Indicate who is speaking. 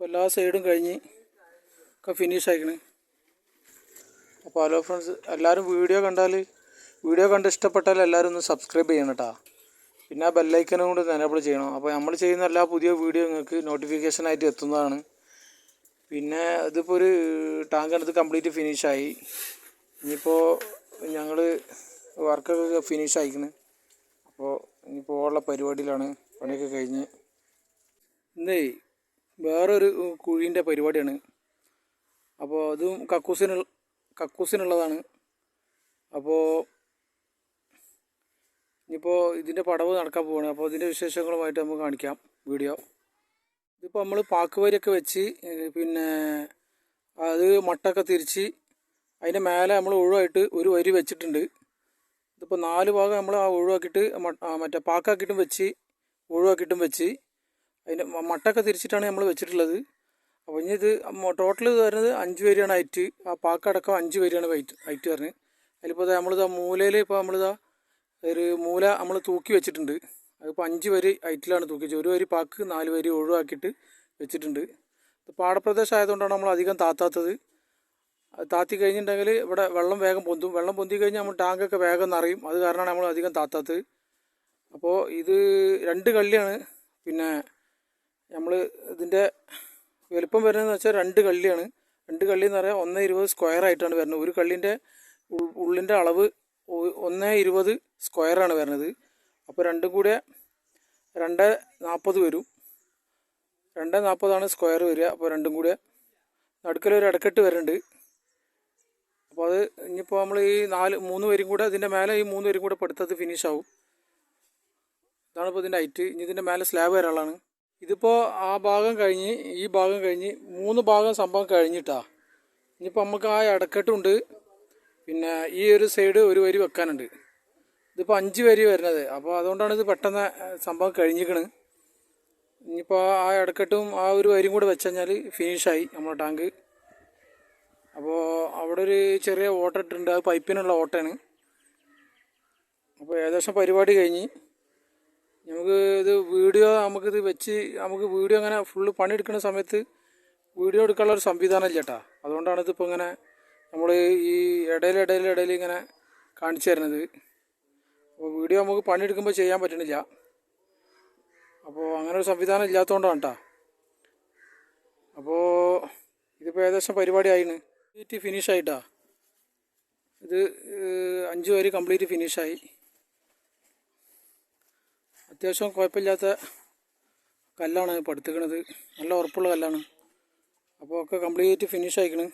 Speaker 1: അപ്പോൾ എല്ലാ സൈഡും കഴിഞ്ഞ് ഒക്കെ ഫിനിഷ് ആയിക്കണ്. അപ്പോൾ ഹലോ ഫ്രണ്ട്സ്, എല്ലാവരും വീഡിയോ കണ്ട് ഇഷ്ടപ്പെട്ടാൽ എല്ലാവരും ഒന്ന് സബ്സ്ക്രൈബ് ചെയ്യണം കേട്ടോ. പിന്നെ ആ ബെല്ലൈക്കനും കൂടി എനേബിൾ ചെയ്യണം. അപ്പോൾ നമ്മൾ ചെയ്യുന്ന എല്ലാ പുതിയ വീഡിയോ നിങ്ങൾക്ക് നോട്ടിഫിക്കേഷനായിട്ട് എത്തുന്നതാണ്. പിന്നെ ഇതിപ്പോൾ ഒരു ടാങ്ക് എടുത്ത് കംപ്ലീറ്റ് ഫിനിഷായി. ഇനിയിപ്പോൾ ഞങ്ങൾ വർക്കൊക്കെ ഫിനിഷ് ആയിക്കണ്. അപ്പോൾ ഇനിയിപ്പോൾ ഉള്ള പരിപാടിയിലാണ്. പണിയൊക്കെ കഴിഞ്ഞ് ഇന്നേ വേറൊരു കുഴീൻ്റെ പരിപാടിയാണ്. അപ്പോൾ അതും കക്കൂസിനുള്ളതാണ്. അപ്പോൾ ഇനിയിപ്പോൾ ഇതിൻ്റെ പടവ് നടക്കാൻ പോവുകയാണ്. അപ്പോൾ ഇതിൻ്റെ വിശേഷങ്ങളുമായിട്ട് നമുക്ക് കാണിക്കാം വീഡിയോ. ഇതിപ്പോൾ നമ്മൾ പാക്കുവരിയൊക്കെ വെച്ച് പിന്നെ അത് മട്ടൊക്കെ തിരിച്ച് അതിൻ്റെ മേലെ നമ്മൾ ഒഴിവായിട്ട് ഒരു വരി വെച്ചിട്ടുണ്ട്. ഇതിപ്പോൾ 4 ഭാഗം നമ്മൾ ആ ഒഴിവാക്കിയിട്ട് മറ്റേ പാക്കാക്കിയിട്ടും വെച്ച് ഒഴിവാക്കിയിട്ടും വെച്ച് അതിൻ്റെ മട്ടൊക്കെ തിരിച്ചിട്ടാണ് നമ്മൾ വെച്ചിട്ടുള്ളത്. അപ്പോൾ ഇനി ഇത് ടോട്ടൽ വരുന്നത് 5 വരിയാണ് ഹൈറ്റ്. ആ പാക്കടക്കം 5 വരിയാണ് ഹൈറ്റ് വരുന്നത്. അതിലിപ്പോൾ നമ്മളിതാ മൂലയിൽ ഇപ്പോൾ നമ്മളിതാ ഒരു മൂല നമ്മൾ തൂക്കി വെച്ചിട്ടുണ്ട്. അതിപ്പോൾ 5 വരി ഹൈറ്റിലാണ് തൂക്കി വെച്ചത്. ഒരു വരി പാക്ക് 4 വരി ഒഴിവാക്കിയിട്ട് വെച്ചിട്ടുണ്ട്. ഇത് പാടപ്രദേശം ആയതുകൊണ്ടാണ് നമ്മൾ അധികം താത്താത്തത്. താത്തി കഴിഞ്ഞിട്ടുണ്ടെങ്കിൽ ഇവിടെ വെള്ളം വേഗം പൊന്തും. വെള്ളം പൊന്തി കഴിഞ്ഞാൽ നമ്മൾ ടാങ്കൊക്കെ വേഗം നിറയും. അത് കാരണമാണ് നമ്മൾ അധികം താത്താത്തത്. അപ്പോൾ ഇത് 2 കള്ളിയാണ്. പിന്നെ നമ്മൾ ഇതിൻ്റെ വലുപ്പം വരുന്നതെന്ന് വെച്ചാൽ 2 കള്ളിയാണ്. 2 കള്ളി എന്ന് പറയാൻ 1.20 സ്ക്വയർ ആയിട്ടാണ് വരുന്നത്. ഒരു കള്ളിൻ്റെ ഉള്ളിൻ്റെ അളവ് 1.20 സ്ക്വയറാണ് വരുന്നത്. അപ്പോൾ രണ്ടും കൂടെ 2.40 വരും. 2.40 സ്ക്വയർ വരിക. അപ്പോൾ രണ്ടും കൂടെ നടുക്കലൊരു ഇടക്കെട്ട് വരുന്നുണ്ട്. അപ്പോൾ അത് ഇനിയിപ്പോൾ നമ്മൾ ഈ 3 വരും കൂടെ ഇതിൻ്റെ മേലെ ഈ 3 വരും കൂടെ പെടുത്തത് ഫിനിഷ് ആവും. ഇതാണിപ്പോൾ ഇതിൻ്റെ ഹൈറ്റ്. ഇനി ഇതിൻ്റെ മേലെ സ്ലാബ് വരാനുള്ളതാണ്. ഇതിപ്പോൾ ആ ഭാഗം കഴിഞ്ഞ് ഈ ഭാഗം കഴിഞ്ഞ് 3 ഭാഗം സംഭവം കഴിഞ്ഞിട്ടാ. ഇനിയിപ്പോൾ നമുക്ക് ആ ഇടക്കെട്ടുണ്ട്. പിന്നെ ഈ ഒരു സൈഡ് ഒരു വരി വെക്കാനുണ്ട്. ഇതിപ്പോൾ 5 വരി വരുന്നത്. അപ്പോൾ അതുകൊണ്ടാണ് ഇത് പെട്ടെന്ന് സംഭവം കഴിഞ്ഞിരിക്കണ്. ഇനിയിപ്പോൾ ആ ഇടക്കെട്ടും ആ ഒരു വരിയും കൂടെ വെച്ച് കഴിഞ്ഞാൽ ഫിനിഷായി നമ്മുടെ ടാങ്ക്. അപ്പോൾ അവിടെ ഒരു ചെറിയ ഓട്ട ഇട്ടിട്ടുണ്ട്. അത് പൈപ്പിനുള്ള ഓട്ടയാണ്. അപ്പോൾ ഏകദേശം പരിപാടി കഴിഞ്ഞ് നമുക്കിത് വെച്ച് വീഡിയോ അങ്ങനെ ഫുള്ള് പണിയെടുക്കുന്ന സമയത്ത് വീഡിയോ എടുക്കാനുള്ള ഒരു സംവിധാനം ഇല്ല കേട്ടോ. അതുകൊണ്ടാണ് ഇതിപ്പോൾ ഇങ്ങനെ നമ്മൾ ഈ ഇടയിൽ ഇങ്ങനെ കാണിച്ചു തരുന്നത്. അപ്പോൾ വീഡിയോ നമുക്ക് പണിയെടുക്കുമ്പോൾ ചെയ്യാൻ പറ്റണില്ല. അപ്പോൾ അങ്ങനെ ഒരു സംവിധാനം ഇല്ലാത്തതുകൊണ്ടാണ് കേട്ടോ. അപ്പോൾ ഇതിപ്പോൾ ഏകദേശം പരിപാടി ആയിന് ഫിനിഷ് ആയിട്ടാ. ഇത് 5 വരി കംപ്ലീറ്റ് ഫിനിഷായി. അത്യാവശ്യം കുഴപ്പമില്ലാത്ത കല്ലാണ് പടുത്തുക്കണത്. നല്ല ഉറപ്പുള്ള കല്ലാണ്. അപ്പോൾ ഒക്കെ കംപ്ലീറ്റ് ഫിനിഷ് ആയിക്കണ്.